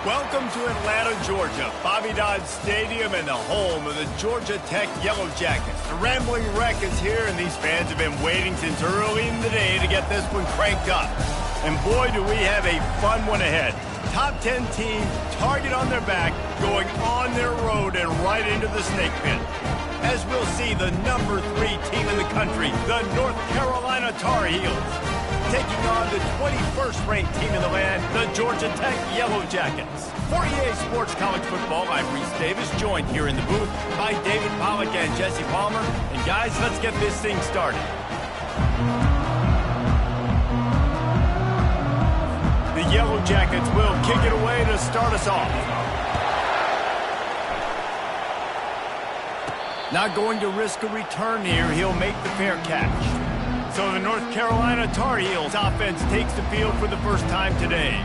Welcome to Atlanta, Georgia, Bobby Dodd Stadium and the home of the Georgia Tech Yellow Jackets. The Rambling Wreck is here, and these fans have been waiting since early in the day to get this one cranked up. And boy, do we have a fun one ahead. Top 10 team, target on their back, going on their road and right into the snake pit. As we'll see, the number 3 team in the country, the North Carolina Tar Heels, taking on the 21st ranked team in the land, the Georgia Tech Yellow Jackets. For EA Sports College Football, I'm Reese Davis, joined here in the booth by David Pollack and Jesse Palmer. And guys, let's get this thing started. The Yellow Jackets will kick it away to start us off. Not going to risk a return here. He'll make the fair catch. So the North Carolina Tar Heels offense takes the field for the first time today.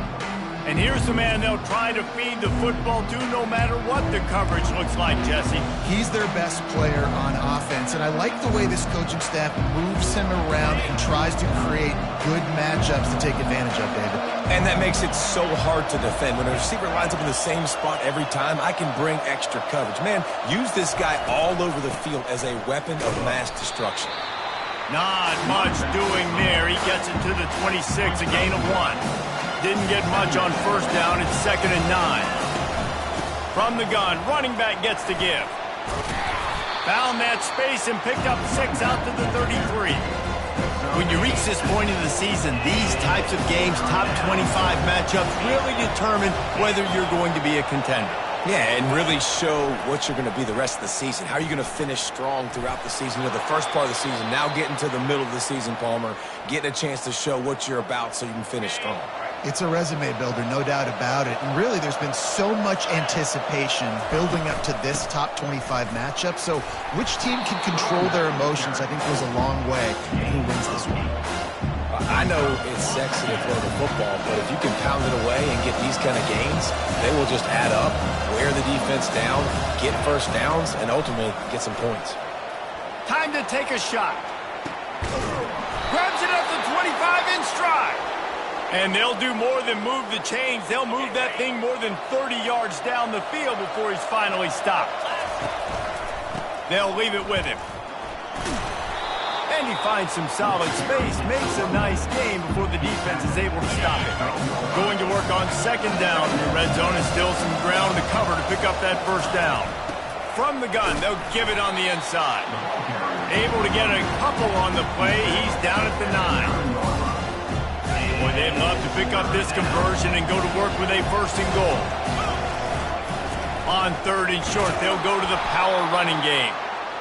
And here's the man they'll try to feed the football to no matter what the coverage looks like, Jesse. He's their best player on offense, and I like the way this coaching staff moves him around and tries to create good matchups to take advantage of, David. And that makes it so hard to defend. When a receiver lines up in the same spot every time, I can bring extra coverage. Man, use this guy all over the field as a weapon of mass destruction. Not much doing there. He gets it to the 26, a gain of 1. Didn't get much on first down. It's 2nd and 9. From the gun, running back gets to give. Found that space and picked up 6 out to the 33. When you reach this point in the season, these types of games, top 25 matchups, really determine whether you're going to be a contender. Yeah, and really show what you're going to be the rest of the season. How are you going to finish strong throughout the season? You know, the first part of the season, now getting to the middle of the season, Palmer, getting a chance to show what you're about so you can finish strong. It's a resume builder, no doubt about it. And really, there's been so much anticipation building up to this top 25 matchup. So which team can control their emotions, I think, goes a long way in who wins this one. I know it's sexy to throw the football, but if you can pound it away and get these kind of gains, they will just add up, wear the defense down, get first downs, and ultimately get some points. Time to take a shot. Grabs it up to 25 in stride. And they'll do more than move the chains. They'll move that thing more than 30 yards down the field before he's finally stopped. They'll leave it with him. And he finds some solid space, makes a nice game before the defense is able to stop it. Going to work on 2nd down. The red zone is still some ground to cover to pick up that first down. From the gun, they'll give it on the inside. Able to get a couple on the play. He's down at the 9. Boy, they'd love to pick up this conversion and go to work with a 1st and goal. On 3rd and short, they'll go to the power running game.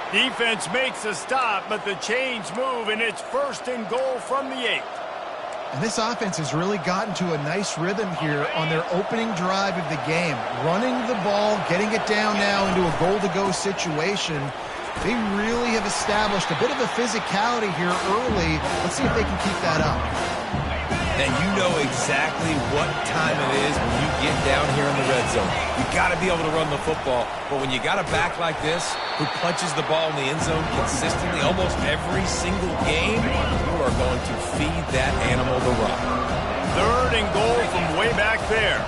Defense makes a stop, but the chains move, and it's 1st and goal from the 8. And this offense has really gotten to a nice rhythm here on their opening drive of the game. Running the ball, getting it down now into a goal-to-go situation. They really have established a bit of a physicality here early. Let's see if they can keep that up. And you know exactly what time it is when you get down here in the red zone. You got to be able to run the football, but when you got a back like this who punches the ball in the end zone consistently almost every single game, you are going to feed that animal the rock. 3rd and goal from way back there.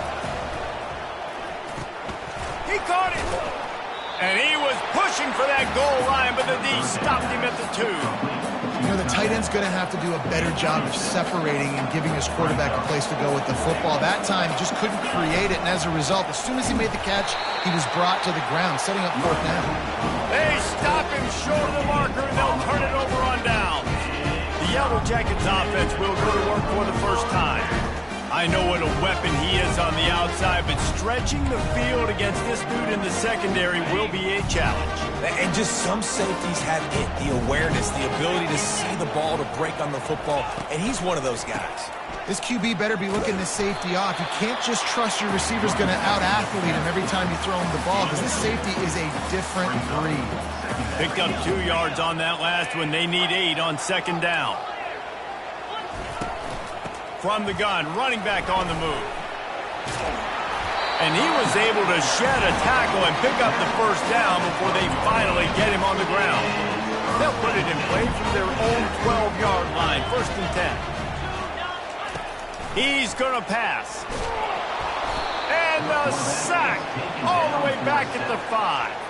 He caught it. And he was pushing for that goal line, but the D stopped him at the 2. You know, the tight end's going to have to do a better job of separating and giving his quarterback a place to go with the football. That time, just couldn't create it, and as a result, as soon as he made the catch, he was brought to the ground, setting up 4th down. They stop him short of the marker, and they'll turn it over on down. The Yellow Jackets offense will go to work for the first time. I know what a weapon he is on the outside, but stretching the field against this dude in the secondary will be a challenge. And just some safeties have it, the awareness, the ability to see the ball, to break on the football, and he's one of those guys. This QB better be looking this safety off. You can't just trust your receiver's going to out-athlete him every time you throw him the ball, because this safety is a different breed. Picked up 2 yards on that last one. They need 8 on 2nd down. From the gun, running back on the move. And he was able to shed a tackle and pick up the first down before they finally get him on the ground. They'll put it in play from their own 12-yard line, 1st and 10. He's going to pass. And a sack all the way back at the 5.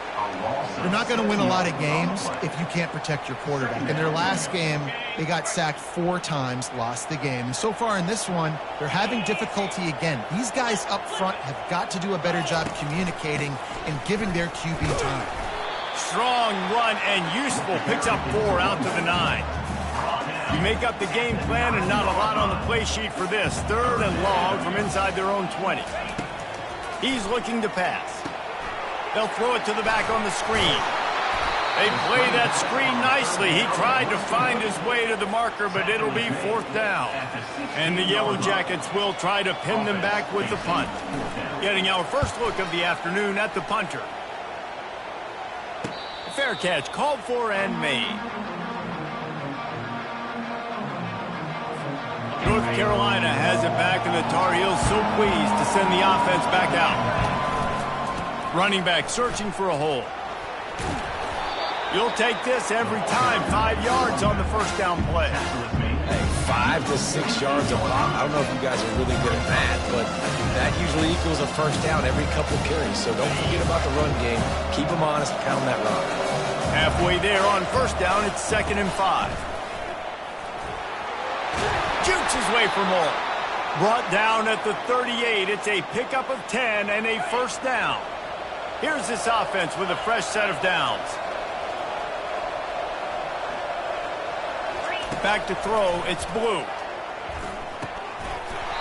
You're not going to win a lot of games if you can't protect your quarterback. In their last game, they got sacked 4 times, lost the game. And so far in this one, they're having difficulty again. These guys up front have got to do a better job communicating and giving their QB time. Strong run and useful. Picks up 4 out to the 9. You make up the game plan and not a lot on the play sheet for this. 3rd and long from inside their own 20. He's looking to pass. They'll throw it to the back on the screen. They play that screen nicely. He tried to find his way to the marker, but it'll be 4th down. And the Yellow Jackets will try to pin them back with the punt. Getting our first look of the afternoon at the punter. Fair catch called for and made. North Carolina has it back, and the Tar Heels so pleased to send the offense back out. Running back searching for a hole. You'll take this every time. 5 yards on the first down play. Hey, 5 to 6 yards a pop. I don't know if you guys are really good at that, but that usually equals a first down every couple carries. So don't forget about the run game. Keep them honest, pound that rock. Halfway there on first down, it's 2nd and 5. Jukes his way for more. Brought down at the 38. It's a pickup of 10 and a first down. Here's this offense with a fresh set of downs. Back to throw, it's Blue.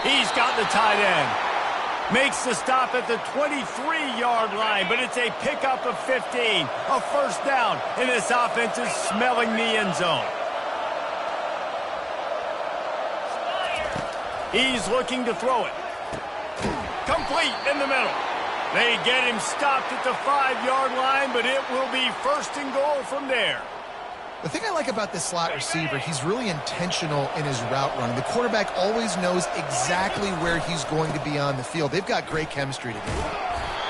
He's got the tight end. Makes the stop at the 23-yard line, but it's a pickup of 15. A first down, and this offense is smelling the end zone. He's looking to throw it. Complete in the middle. They get him stopped at the 5-yard line, but it will be 1st and goal from there. The thing I like about this slot receiver, he's really intentional in his route running. The quarterback always knows exactly where he's going to be on the field. They've got great chemistry together.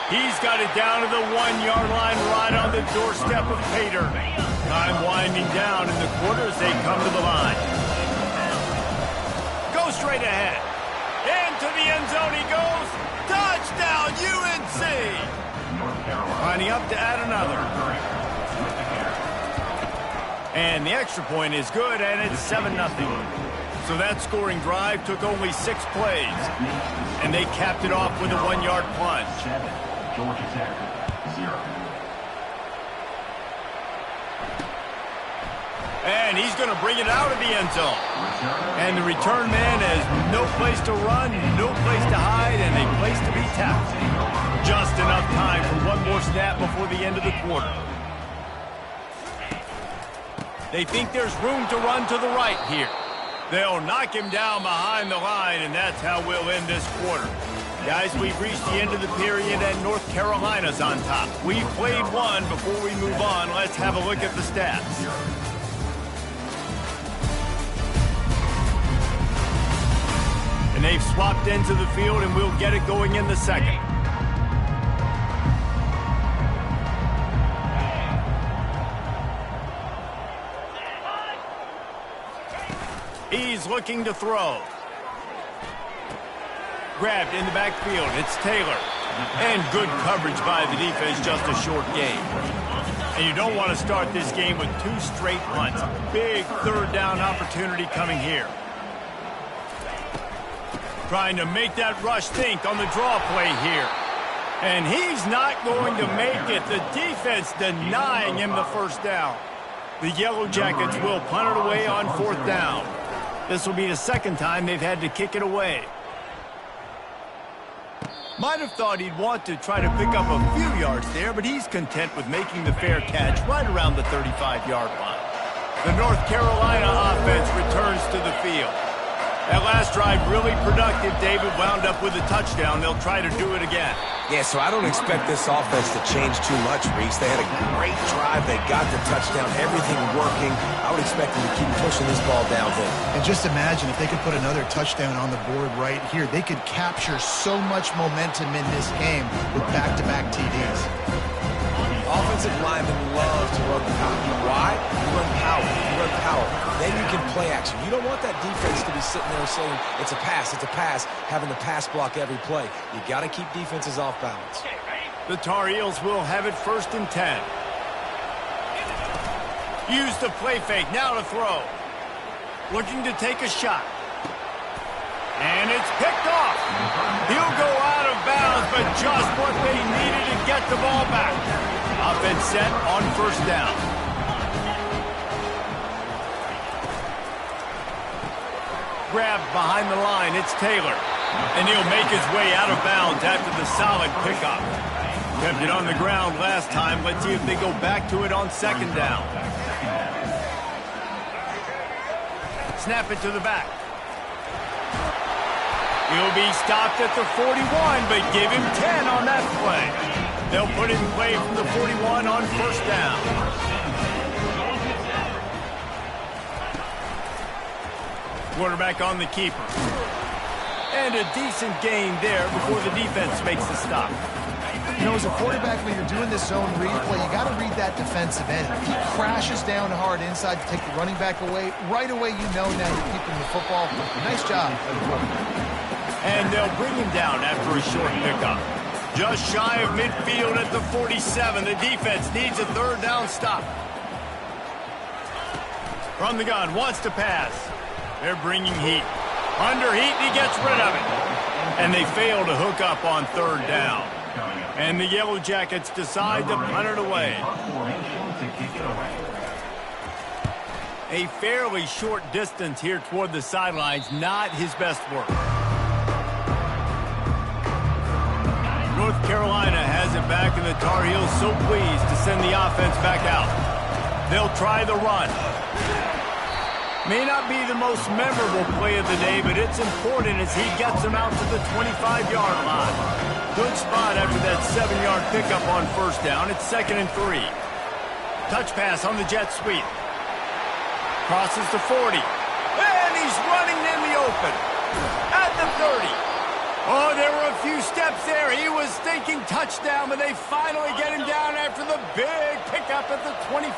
He's got it down to the 1-yard line right on the doorstep of Pater. Time winding down in the quarter as they come to the line. Go straight ahead. Into the end zone he goes. Touchdown, UNC! Lining up to add another. And the extra point is good, and it's 7-0. So that scoring drive took only 6 plays. And they capped it off with a 1-yard plunge. And he's going to bring it out of the end zone. And the return man has no place to run, no place to hide, and a place to be tackled. Just enough time for one more snap before the end of the quarter. They think there's room to run to the right here. They'll knock him down behind the line, and that's how we'll end this quarter. Guys, we've reached the end of the period, and North Carolina's on top. We've played one. Before we move on, let's have a look at the stats. And they've swapped ends of the field, and we'll get it going in the second. He's looking to throw. Grabbed in the backfield. It's Taylor. And good coverage by the defense, just a short gain. And you don't want to start this game with 2 straight punts. Big 3rd down opportunity coming here. Trying to make that rush think on the draw play here. And he's not going to make it. The defense denying him the first down. The Yellow Jackets will punt it away on 4th down. This will be the 2nd time they've had to kick it away. Might have thought he'd want to try to pick up a few yards there, but he's content with making the fair catch right around the 35-yard line. The North Carolina offense returns to the field. That last drive really productive. David wound up with a touchdown. They'll try to do it again. Yeah, so I don't expect this offense to change too much, Reese. They had a great drive. They got the touchdown, everything working. I would expect them to keep pushing this ball downhill. And just imagine if they could put another touchdown on the board right here. They could capture so much momentum in this game with back-to-back TDs. Offensive linemen love to run the power. Why? You run power. You run power. Then you can play action. You don't want that defense to be be sitting there saying, it's a pass, having to pass block every play. You got to keep defenses off balance. The Tar Heels will have it 1st and 10. Use the play fake, now to throw. Looking to take a shot. And it's picked off. He'll go out of bounds, but just what they needed to get the ball back. Offense set on 1st down. Grab behind the line, it's Taylor. And he'll make his way out of bounds after the solid pickup. Kept it on the ground last time. Let's see if they go back to it on 2nd down. Snap it to the back. He'll be stopped at the 41, but give him 10 on that play. They'll put it in play from the 41 on 1st down. Quarterback on the keeper. And a decent gain there before the defense makes the stop. You know, as a quarterback, when you're doing this zone read play, you got to read that defensive end. If he crashes down hard inside to take the running back away, right away you know now you're keeping the football. Nice job. And they'll bring him down after a short pickup. Just shy of midfield at the 47. The defense needs a 3rd down stop. From the gun, wants to pass. They're bringing heat. Under heat, he gets rid of it. And they fail to hook up on 3rd down. And the Yellow Jackets decide to punt it away. A fairly short distance here toward the sidelines, not his best work. North Carolina has it back, and the Tar Heels so pleased to send the offense back out. They'll try the run. May not be the most memorable play of the day, but it's important as he gets them out to the 25-yard line. Good spot after that 7-yard pickup on 1st down. It's 2nd and 3. Touch pass on the jet sweep. Crosses the 40. And he's running in the open. At the 30. Oh, there were a few steps there. He was thinking touchdown, but they finally get him down after the big pickup at the 25.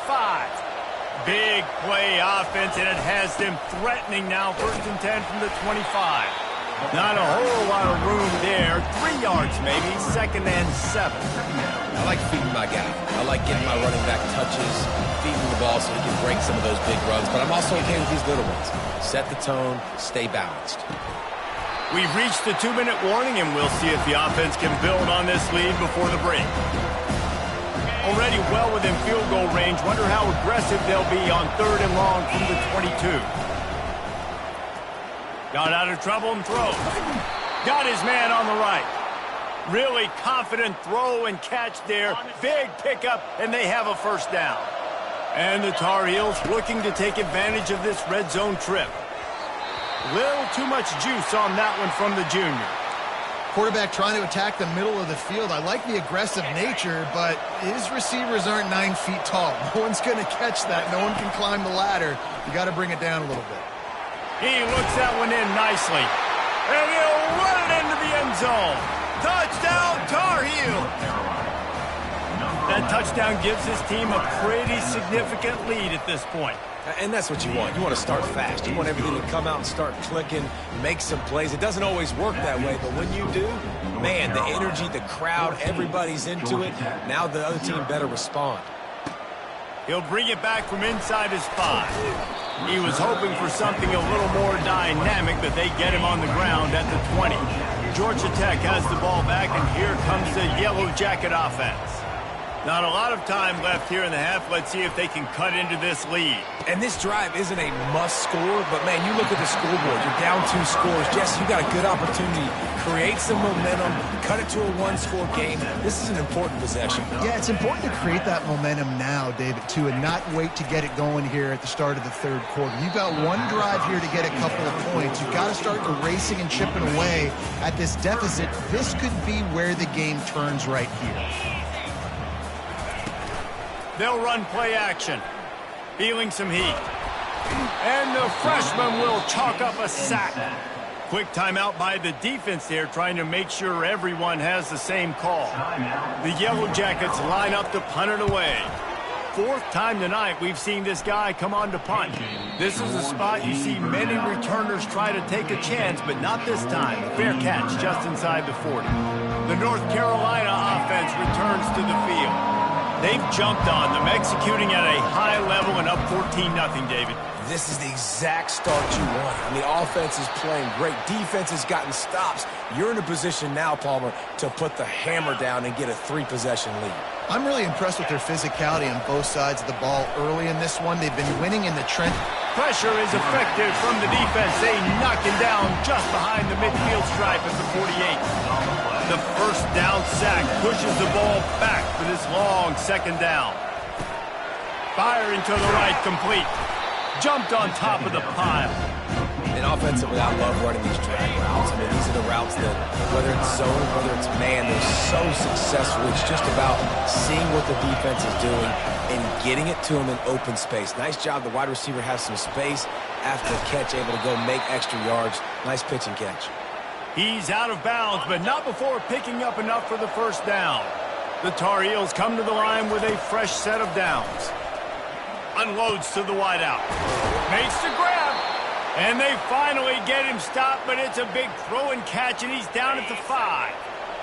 Big play offense, and it has them threatening now 1st and 10 from the 25. Not a whole lot of room there. 3 yards maybe, 2nd and 7. I like feeding my guy. I like getting my running back touches, feeding the ball so he can break some of those big runs, but I'm also okay with these little ones. Set the tone, stay balanced. We've reached the 2-minute warning, and we'll see if the offense can build on this lead before the break. Already well within field goal range. Wonder how aggressive they'll be on 3rd and long from the 22. Got out of trouble and throws. Got his man on the right. Really confident throw and catch there. Big pickup, and they have a 1st down. And the Tar Heels looking to take advantage of this red zone trip. Little too much juice on that one from the junior. Quarterback trying to attack the middle of the field. I like the aggressive nature, but his receivers aren't 9 feet tall. No one's going to catch that. No one can climb the ladder. You got to bring it down a little bit. He looks that one in nicely. And he'll run it into the end zone. Touchdown, Tar Heels. That touchdown gives his team a pretty significant lead at this point. And that's what you want. You want to start fast. You want everything to come out and start clicking, make some plays. It doesn't always work that way, but when you do, man, the energy, the crowd, everybody's into it. Now the other team better respond. He'll bring it back from inside his 5. He was hoping for something a little more dynamic, but they get him on the ground at the 20. Georgia Tech has the ball back, and here comes the Yellow Jacket offense. Not a lot of time left here in the half. Let's see if they can cut into this lead. And this drive isn't a must score, but, man, you look at the scoreboard. You're down 2 scores. Jesse, you got a good opportunity. Create some momentum. Cut it to a 1-score game. This is an important possession. Yeah, it's important to create that momentum now, David, too, and not wait to get it going here at the start of the 3rd quarter. You've got one drive here to get a couple of points. You've got to start erasing and chipping away at this deficit. This could be where the game turns right here. They'll run play action. Feeling some heat. And the freshman will chalk up a sack. Quick timeout by the defense there, trying to make sure everyone has the same call. The Yellow Jackets line up to punt it away. fourth time tonight we've seen this guy come on to punt. This is a spot you see many returners try to take a chance, but not this time. Fair catch just inside the 40. The North Carolina offense returns to the field. They've jumped on them, executing at a high level and up 14-0, David. This is the exact start you want. I mean, offense is playing great. Defense has gotten stops. You're in a position now, Palmer, to put the hammer down and get a 3-possession lead. I'm really impressed with their physicality on both sides of the ball early in this one. They've been winning in the trench. Pressure is effective from the defense. They knock him down just behind the midfield stripe at the 48. The first down sack pushes the ball back for this long second down. Firing to the right, complete. Jumped on top of the pile. And offensively, I love running these drag routes. I mean, these are the routes that, whether it's zone, whether it's man, they're so successful. It's just about seeing what the defense is doing and getting it to them in open space. Nice job. The wide receiver has some space after the catch, able to go make extra yards. Nice pitch and catch. He's out of bounds, but not before picking up enough for the first down. The Tar Heels come to the line with a fresh set of downs. Unloads to the wideout. Makes the grab. And they finally get him stopped, but it's a big throw and catch, and he's down at the 5.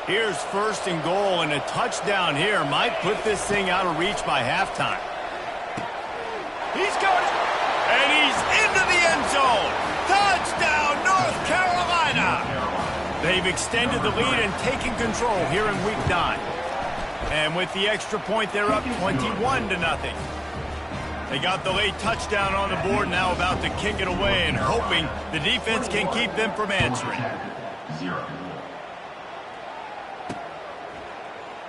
Here's first and goal, and a touchdown here might put this thing out of reach by halftime. He's got it. And he's into the end zone. Touchdown, North Carolina. They've extended the lead and taken control here in Week 9. And with the extra point, they're up 21-0. They got the late touchdown on the board, now about to kick it away and hoping the defense can keep them from answering.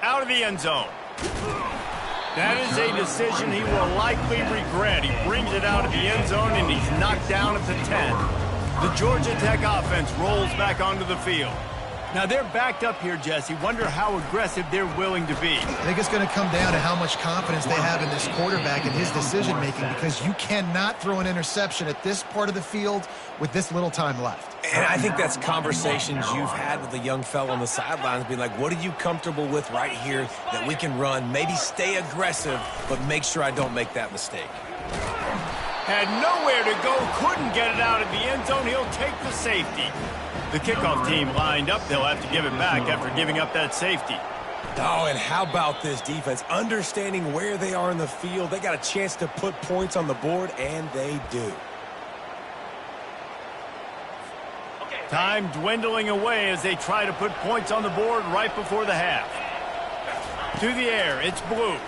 Out of the end zone. That is a decision he will likely regret. He brings it out of the end zone, and he's knocked down at the 10. The Georgia Tech offense rolls back onto the field. Now, they're backed up here, Jesse. Wonder how aggressive they're willing to be. I think it's going to come down to how much confidence they have in this quarterback and his decision-making, because you cannot throw an interception at this part of the field with this little time left. And I think that's conversations you've had with the young fellow on the sidelines, being like, what are you comfortable with right here that we can run? Maybe stay aggressive, but make sure I don't make that mistake. Had nowhere to go, couldn't get it out of the end zone. He'll take the safety. The kickoff team lined up. They'll have to give it back after giving up that safety. Oh, and how about this defense? Understanding where they are in the field. They got a chance to put points on the board, and they do. Time dwindling away as they try to put points on the board right before the half. To the air, it's Blue.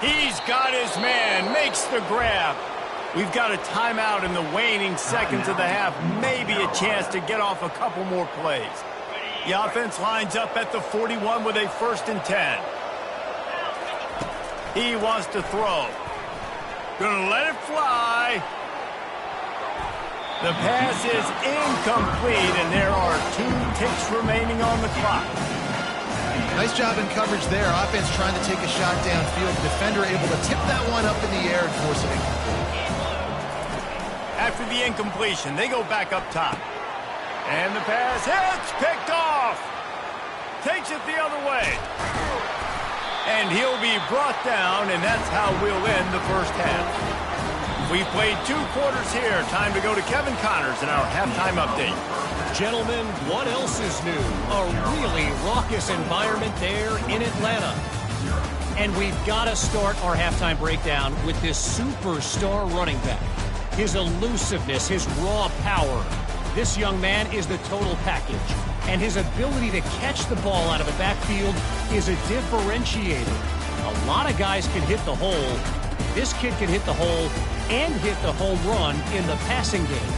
He's got his man, makes the grab. We've got a timeout in the waning seconds of the half. Maybe a chance to get off a couple more plays. The offense lines up at the 41 with a 1st and 10. He wants to throw. Gonna let it fly. The pass is incomplete, and there are 2 ticks remaining on the clock. Nice job in coverage there. Offense trying to take a shot downfield. Defender able to tip that one up in the air and force it incomplete. After the incompletion, they go back up top. And the pass hits, picked off. Takes it the other way. And he'll be brought down, and that's how we'll end the first half. We've played 2 quarters here. Time to go to Kevin Connors in our halftime update. Gentlemen, what else is new? A really raucous environment there in Atlanta. And we've got to start our halftime breakdown with this superstar running back. His elusiveness, his raw power. This young man is the total package. And his ability to catch the ball out of the backfield is a differentiator. A lot of guys can hit the hole. This kid can hit the hole and hit the home run in the passing game.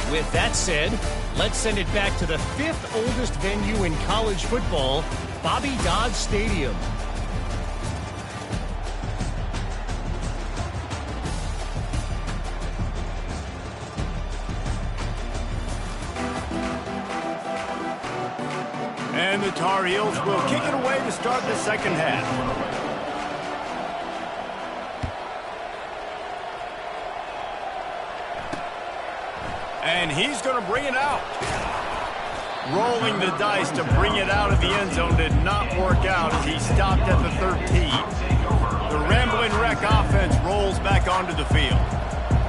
With that said, let's send it back to the 5th oldest venue in college football, Bobby Dodd Stadium. And the Tar Heels will kick it away to start the second half. And he's going to bring it out. Rolling the dice to bring it out of the end zone did not work out as he stopped at the 13. The Rambling Wreck offense rolls back onto the field.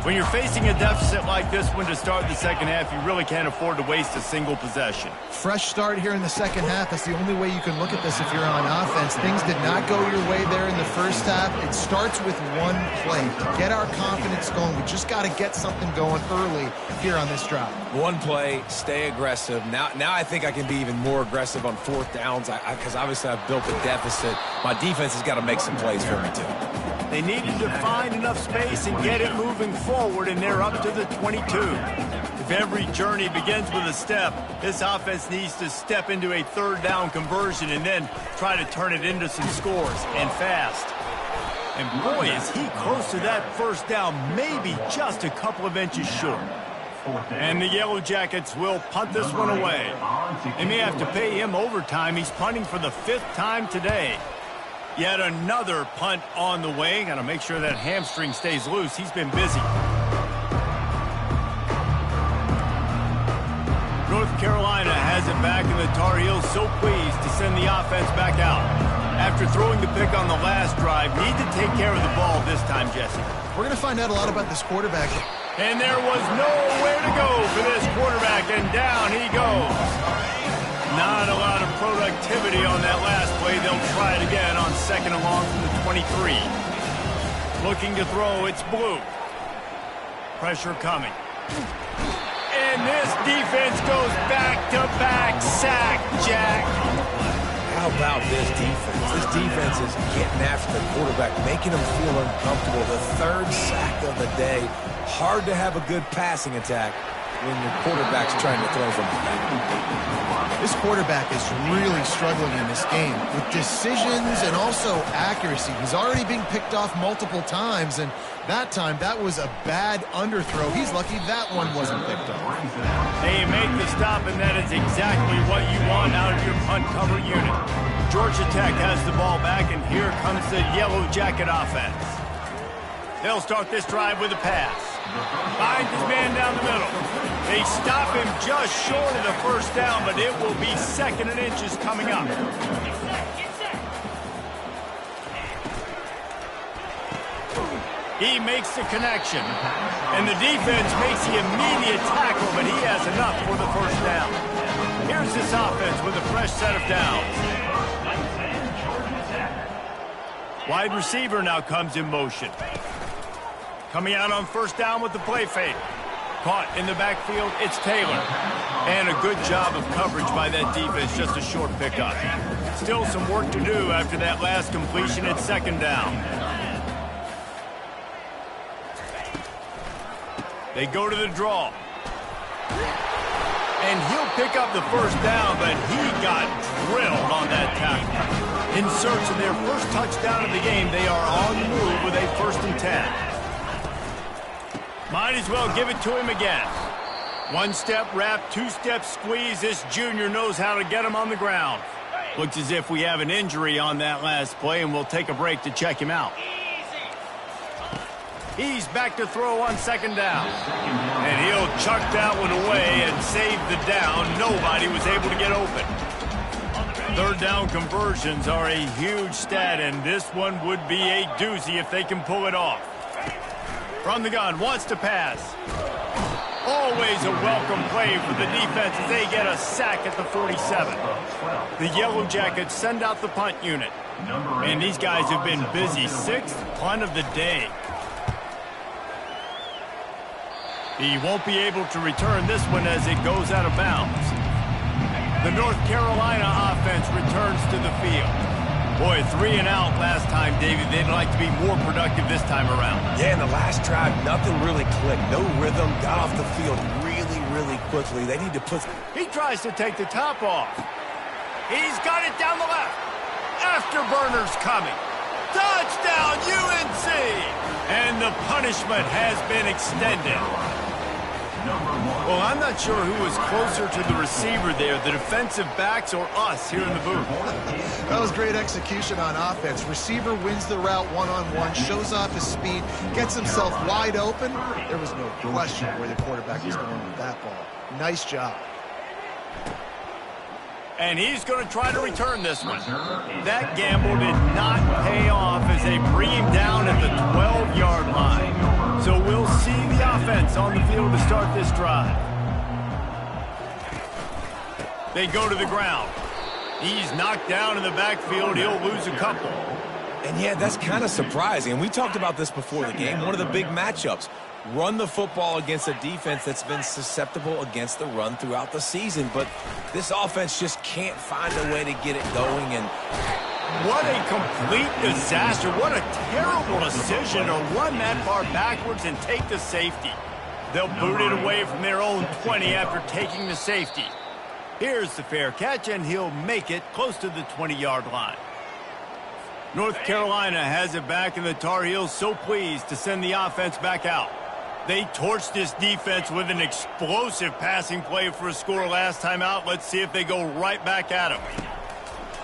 When you're facing a deficit like this one to start the second half, you really can't afford to waste a single possession. Fresh start here in the second half. That's the only way you can look at this if you're on offense. Things did not go your way there in the first half. It starts with one play. To get our confidence going, we just got to get something going early here on this drive. One play, stay aggressive. Now I think I can be even more aggressive on fourth downs because obviously I've built a deficit. My defense has got to make some plays for me too. They needed to find enough space and get it moving forward, and they're up to the 22. If every journey begins with a step, this offense needs to step into a third down conversion and then try to turn it into some scores, and fast. And boy, is he close to that first down, maybe just a couple of inches short. And the Yellow Jackets will punt this one away. They may have to pay him overtime. He's punting for the 5th time today. Yet another punt on the way. Got to make sure that hamstring stays loose. He's been busy. North Carolina has it back, and the Tar Heels so pleased to send the offense back out. After throwing the pick on the last drive, need to take care of the ball this time, Jesse. We're going to find out a lot about this quarterback. And there was nowhere to go for this quarterback, and down he goes. Not a lot of productivity on that last play. They'll try it again on 2nd and long from the 23. Looking to throw, it's Blue. Pressure coming. And this defense goes back-to-back sack, Jack. How about this defense? This defense is getting after the quarterback, making him feel uncomfortable. The 3rd sack of the day. Hard to have a good passing attack when your quarterback's trying to throw from behind. This quarterback is really struggling in this game with decisions and also accuracy. He's already being picked off multiple times, and that time that was a bad underthrow. He's lucky that one wasn't picked off. They make the stop, and that is exactly what you want out of your punt cover unit. Georgia Tech has the ball back, and here comes the Yellow Jacket offense. They'll start this drive with a pass. Finds his man down the middle. They stop him just short of the first down, but it will be 2nd and inches coming up. He makes the connection. And the defense makes the immediate tackle, but he has enough for the first down. Here's this offense with a fresh set of downs. Wide receiver now comes in motion. Coming out on first down with the play fake. Caught in the backfield, it's Taylor. And a good job of coverage by that defense, just a short pickup. Still some work to do after that last completion at 2nd down. They go to the draw. And he'll pick up the first down, but he got drilled on that tackle. In search of their first touchdown of the game, they are on the move with a 1st and 10. Might as well give it to him again. 1-step wrap, 2-step squeeze. This junior knows how to get him on the ground. Looks as if we have an injury on that last play, and we'll take a break to check him out. He's back to throw on 2nd down. And he'll chuck that one away and save the down. Nobody was able to get open. 3rd down conversions are a huge stat, and this one would be a doozy if they can pull it off. From the gun, wants to pass. Always a welcome play for the defense as they get a sack at the 47. The Yellow Jackets send out the punt unit. And these guys have been busy. 6th punt of the day. He won't be able to return this one as it goes out of bounds. The North Carolina offense returns to the field. Boy, 3 and out last time, David. They'd like to be more productive this time around. Yeah, in the last drive, nothing really clicked. No rhythm, got off the field really quickly. They need to put... He tries to take the top off. He's got it down the left. Afterburner's coming. Touchdown, UNC! And the punishment has been extended. Well, I'm not sure who was closer to the receiver there, the defensive backs or us here in the booth. That was great execution on offense. Receiver wins the route one-on-one, shows off his speed, gets himself wide open. There was no question where the quarterback was going with that ball. Nice job. And he's going to try to return this one. That gamble did not pay off as they bring him down at the 12-yard line. So we'll see the offense on the field to start this drive. They go to the ground. He's knocked down in the backfield. He'll lose a couple. And yeah, that's kind of surprising. And we talked about this before the game. One of the big matchups. Run the football against a defense that's been susceptible against the run throughout the season. But this offense just can't find a way to get it going. And what a complete disaster. What a terrible decision to run that far backwards and take the safety. They'll boot it away from their own 20 after taking the safety. Here's the fair catch, and he'll make it close to the 20-yard line. North Carolina has it back, and the Tar Heels so pleased to send the offense back out. They torched this defense with an explosive passing play for a score last time out. Let's see if they go right back at him.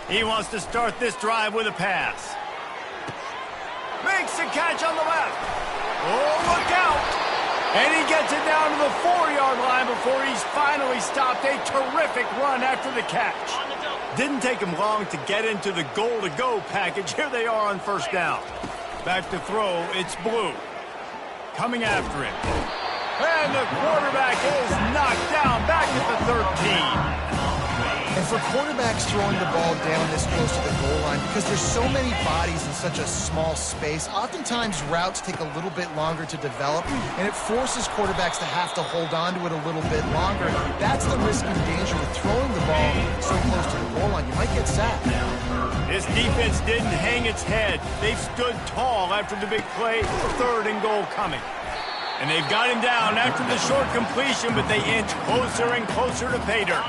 He wants to start this drive with a pass. Makes the catch on the left. Oh, look out. And he gets it down to the 4-yard line before he's finally stopped. A terrific run after the catch. Didn't take him long to get into the goal-to-go package. Here they are on first down. Back to throw, it's Blue. Coming after him. And the quarterback is knocked down back at the 13. And for quarterbacks throwing the ball down this close to the goal line, because there's so many bodies in such a small space, oftentimes routes take a little bit longer to develop, and it forces quarterbacks to have to hold on to it a little bit longer. That's the risk and danger with throwing the ball so close to the goal line. You might get sacked. This defense didn't hang its head. They stood tall after the big play, 3rd and goal coming. And they've got him down after the short completion, but they inch closer and closer to pay dirt.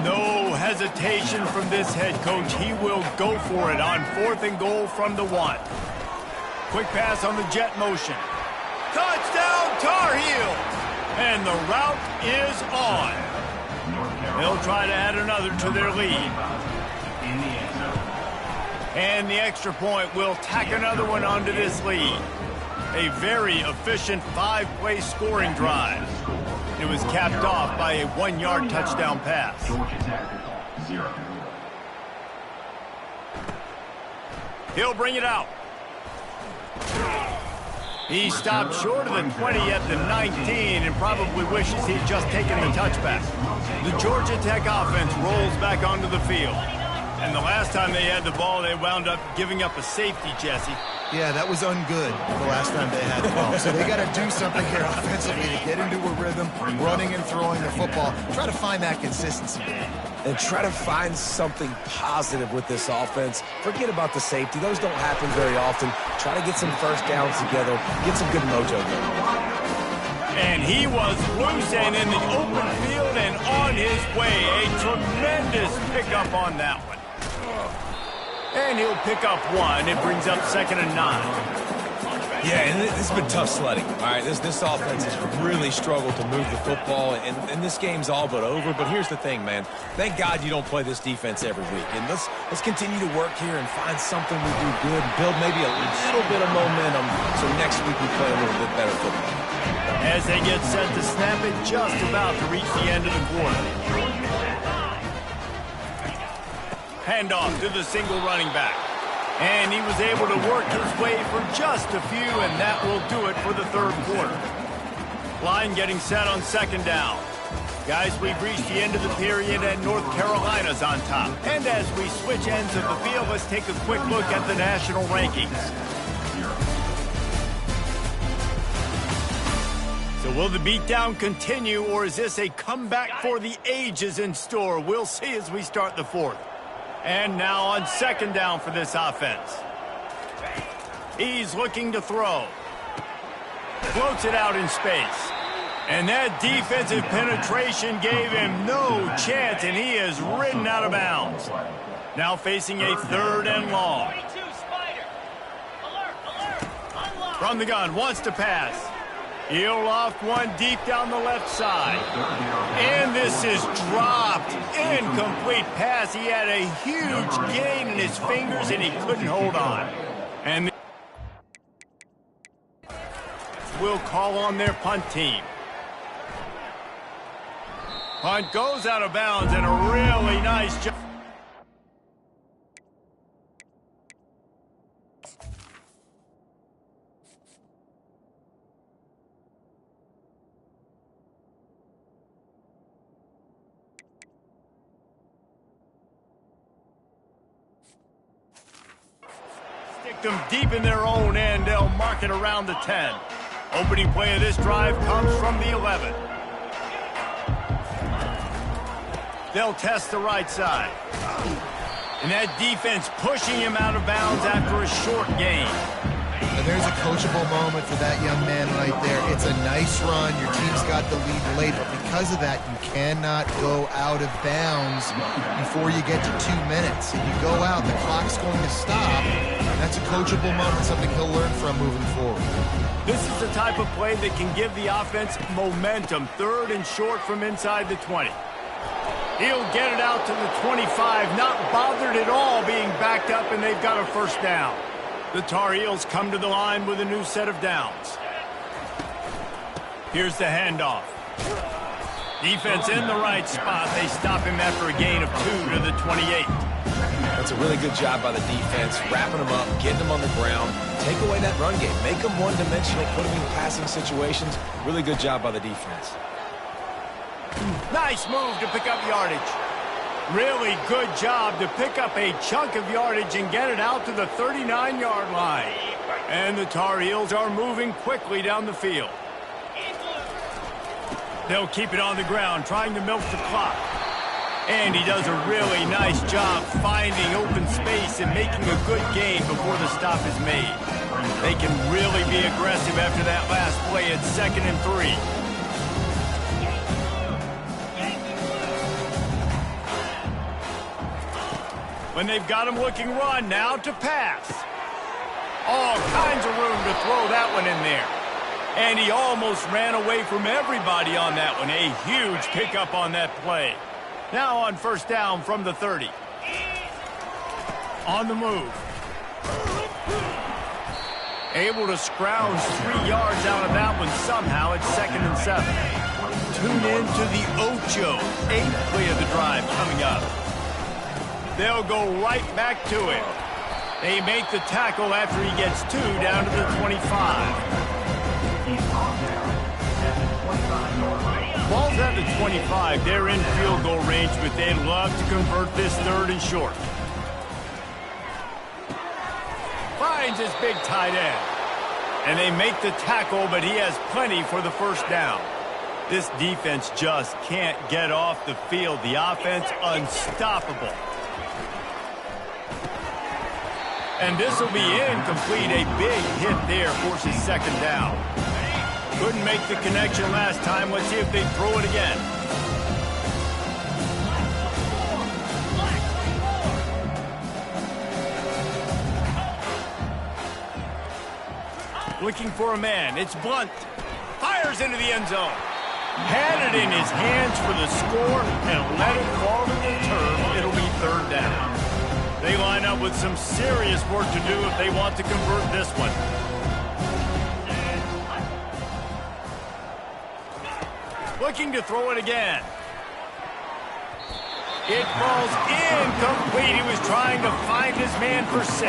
No hesitation from this head coach. He will go for it on 4th and goal from the 1. Quick pass on the jet motion. Touchdown, Tar Heels! And the route is on. They'll try to add another to their lead. And the extra point will tack another one onto this lead. A very efficient 5-play scoring drive. It was capped off by a 1-yard touchdown pass. He'll bring it out. He stopped short of the 20 at the 19 and probably wishes he'd just taken the touchback. The Georgia Tech offense rolls back onto the field. And the last time they had the ball, they wound up giving up a safety, Jesse. Yeah, that was ungood the last time they had the ball. So they got to do something here offensively to get into a rhythm, running and throwing the football. Try to find that consistency. And try to find something positive with this offense. Forget about the safety. Those don't happen very often. Try to get some first downs together. Get some good mojo going. And he was loose and in the open field and on his way. A tremendous pickup on that one. And he'll pick up 1. It brings up 2nd and 9. Yeah, and this has been tough sledding. All right, this offense has really struggled to move the football, and this game's all but over. But here's the thing, man. Thank God you don't play this defense every week. And let's continue to work here and find something we do good, build maybe a little bit of momentum so next week we play a little bit better football. As they get set to snap it, just about to reach the end of the quarter. Handoff to the single running back. And he was able to work his way for just a few, and that will do it for the 3rd quarter. Line getting set on 2nd down. Guys, we've reached the end of the period, and North Carolina's on top. And as we switch ends of the field, let's take a quick look at the national rankings. So will the beatdown continue, or is this a comeback for the ages in store? We'll see as we start the 4th. And now on 2nd down for this offense. He's looking to throw. Floats it out in space. And that defensive penetration gave him no chance, and he is ridden out of bounds. Now facing a 3rd and long. From the gun, wants to pass. He'll loft one deep down the left side. And this is dropped. Incomplete pass. He had a huge gain in his fingers, and he couldn't hold on. And we'll call on their punt team. Punt goes out of bounds, and a really nice job. Stick them deep in their own end. They'll mark it around the 10. Opening play of this drive comes from the 11. They'll test the right side. And that defense pushing him out of bounds after a short gain. And there's a coachable moment for that young man right there. It's a nice run. Your team's got the lead late, but because of that, you cannot go out of bounds before you get to 2 minutes. If you go out, the clock's going to stop. That's a coachable moment, something he'll learn from moving forward. This is the type of play that can give the offense momentum. 3rd and short from inside the 20. He'll get it out to the 25, not bothered at all being backed up, and they've got a first down. The Tar Heels come to the line with a new set of downs. Here's the handoff. Defense in the right spot. They stop him after a gain of 2 to the 28. That's a really good job by the defense, wrapping them up, getting them on the ground, take away that run game, make them one-dimensional, put them in passing situations. Really good job by the defense. Nice move to pick up yardage. Really good job to pick up a chunk of yardage and get it out to the 39-yard line. And the Tar Heels are moving quickly down the field. They'll keep it on the ground, trying to milk the clock. And he does a really nice job finding open space and making a good gain before the stop is made. They can really be aggressive after that last play at 2nd and 3. When they've got him looking run, now to pass. All kinds of room to throw that one in there. And he almost ran away from everybody on that one. A huge pickup on that play. Now on first down from the 30. On the move. Able to scrounge 3 yards out of that one somehow at 2nd and 7. Tune in to the Ocho. 8th play of the drive coming up. They'll go right back to him. They make the tackle after he gets 2 down to the 25. Ball's at the 25. They're in field goal range, but they'd love to convert this 3rd and short. Finds his big tight end. And they make the tackle, but he has plenty for the first down. This defense just can't get off the field. The offense unstoppable. And this will be incomplete. A big hit there forces 2nd down. Couldn't make the connection last time. Let's see if they throw it again. Looking for a man. It's Blunt. Fires into the end zone. Had it in his hands for the score and let it fall to the turf. It'll be 3rd down. They line up with some serious work to do if they want to convert this one. Looking to throw it again. It falls incomplete. He was trying to find his man for 6.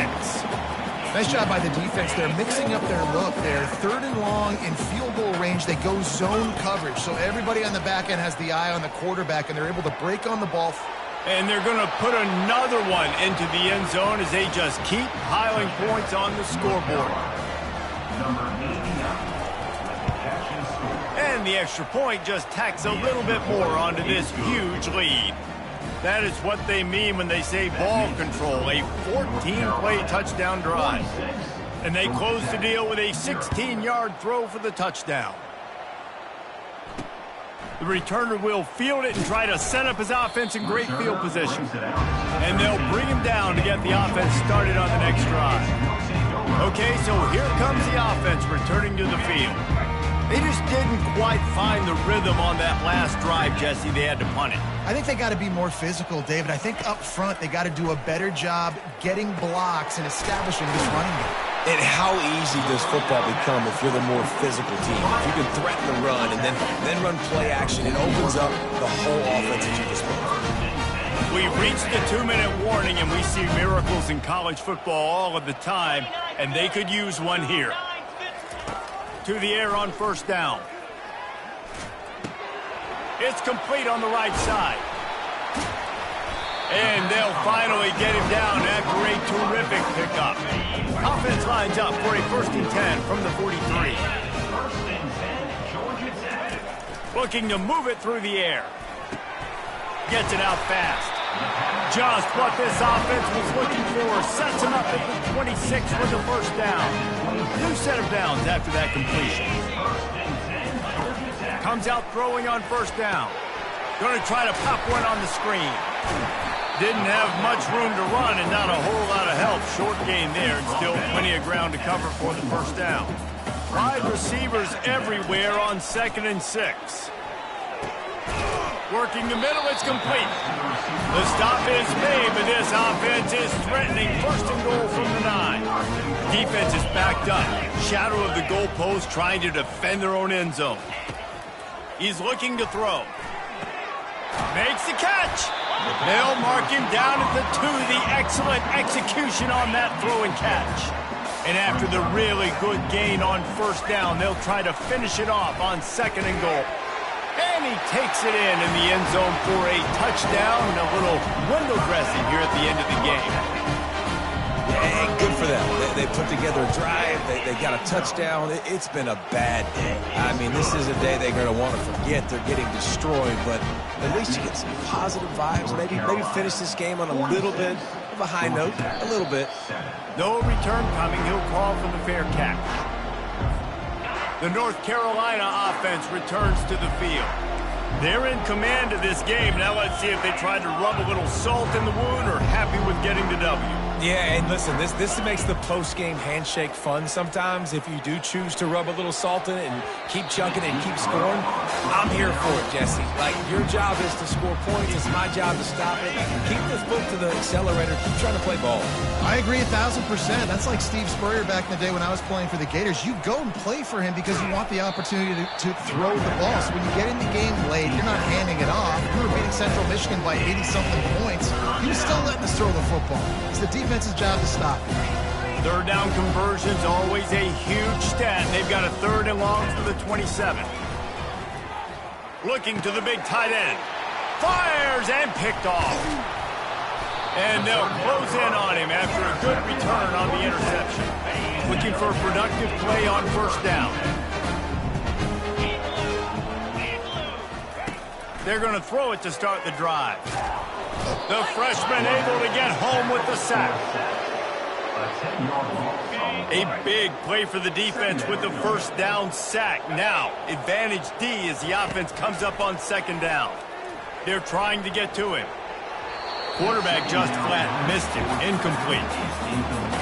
Nice job by the defense. They're mixing up their look there. 3rd and long in field goal range. They go zone coverage. So everybody on the back end has the eye on the quarterback, and they're able to break on the ball. And they're going to put another one into the end zone as they just keep piling points on the scoreboard. And the extra point just tacks a little bit more onto this huge lead. That is what they mean when they say ball control, a 14-play touchdown drive. And they close the deal with a 16-yard throw for the touchdown. The returner will field it and try to set up his offense in great field position. And they'll bring him down to get the offense started on the next drive. Okay, so here comes the offense returning to the field. They just didn't quite find the rhythm on that last drive, Jesse. They had to punt it. I think they got to be more physical, David. I think up front they got to do a better job getting blocks and establishing this running game. And how easy does football become if you're the more physical team? If you can threaten the run and then run play action, it opens up the whole offense that you just spoke. We've reached the 2-minute warning, and we see miracles in college football all of the time, and they could use one here. To the air on first down. It's complete on the right side. And they'll finally get him down after a terrific pickup. Offense lines up for a 1st and 10 from the 43. Looking to move it through the air. Gets it out fast. Just what this offense was looking for. Sets him up at the 26 for the 1st down. New set of downs after that completion. Comes out throwing on 1st down. Going to try to pop one on the screen. Didn't have much room to run and not a whole lot of help. Short gain there and still plenty of ground to cover for the 1st down. Wide receivers everywhere on 2nd and 6. Working the middle, it's complete. The stop is made, but this offense is threatening 1st and goal from the 9. Defense is backed up. Shadow of the goalpost trying to defend their own end zone. He's looking to throw. Makes the catch. They'll mark him down at the 2. The excellent execution on that throw and catch. And after the really good gain on 1st down, they'll try to finish it off on 2nd and goal. And he takes it in the end zone for a touchdown and a little window dressing here at the end of the game. And good for them. They put together a drive. They got a touchdown. It's been a bad day. I mean, this is a day they're going to want to forget. They're getting destroyed, but at least you get some positive vibes. Maybe finish this game on a little bit of a high note. A little bit. No return coming. He'll call for the fair catch. The North Carolina offense returns to the field. They're in command of this game. Now let's see if they try to rub a little salt in the wound or happy with getting the W. Yeah, and listen, this makes the post-game handshake fun sometimes. If you do choose to rub a little salt in it and keep chucking it and keep scoring, I'm here for it, Jesse. Like, your job is to score points. It's my job to stop it. Keep the foot to the accelerator. Keep trying to play ball. I agree 1,000%. That's like Steve Spurrier back in the day when I was playing for the Gators. You go and play for him because you want the opportunity to throw the ball. So when you get in the game late, you're not handing it off. You were beating Central Michigan by 80-something points. He was still letting us throw the football. It's the defense's job to stop it. 3rd down conversion's always a huge stat. They've got a 3rd and long for the 27. Looking to the big tight end. Fires and picked off. And they'll close in on him after a good return on the interception. Looking for a productive play on 1st down. They're going to throw it to start the drive. The freshman able to get home with the sack. A big play for the defense with the 1st down sack. Now, advantage D as the offense comes up on 2nd down. They're trying to get to him. Quarterback just flat missed him. Incomplete.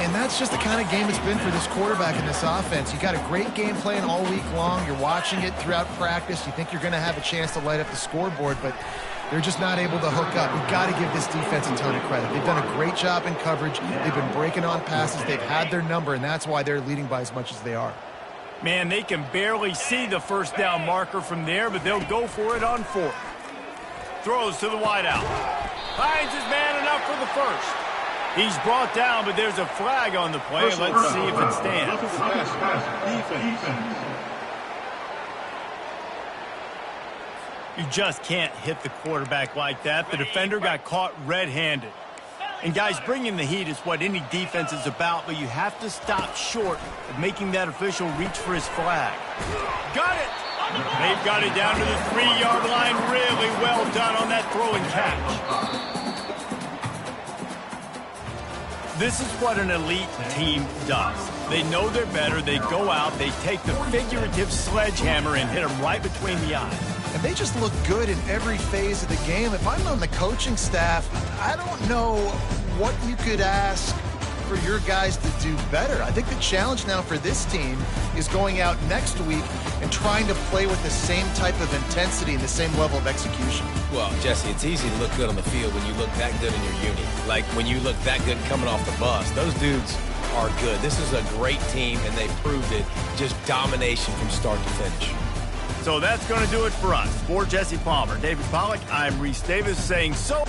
And that's just the kind of game it's been for this quarterback in this offense. You got a great game plan all week long. You're watching it throughout practice. You think you're going to have a chance to light up the scoreboard, but they're just not able to hook up. We've got to give this defense a ton of credit. They've done a great job in coverage. They've been breaking on passes. They've had their number, and that's why they're leading by as much as they are. Man, they can barely see the 1st down marker from there, but they'll go for it on 4th. Throws to the wideout. Finds his man enough for the 1st. He's brought down, but there's a flag on the play. Let's see if it stands. You just can't hit the quarterback like that. The defender got caught red-handed. And, guys, bringing the heat is what any defense is about, but you have to stop short of making that official reach for his flag. Got it! They've got it down to the 3-yard line. Really well done on that throw and catch. This is what an elite team does. They know they're better. They go out. They take the figurative sledgehammer and hit them right between the eyes. And they just look good in every phase of the game. If I'm on the coaching staff, I don't know what you could ask for your guys to do better. I think the challenge now for this team is going out next week and trying to play with the same type of intensity and the same level of execution. Well, Jesse, it's easy to look good on the field when you look that good in your uni. Like when you look that good coming off the bus. Those dudes are good. This is a great team, and they proved it. Just domination from start to finish. So that's going to do it for us. For Jesse Palmer, David Pollack, I'm Reese Davis saying so.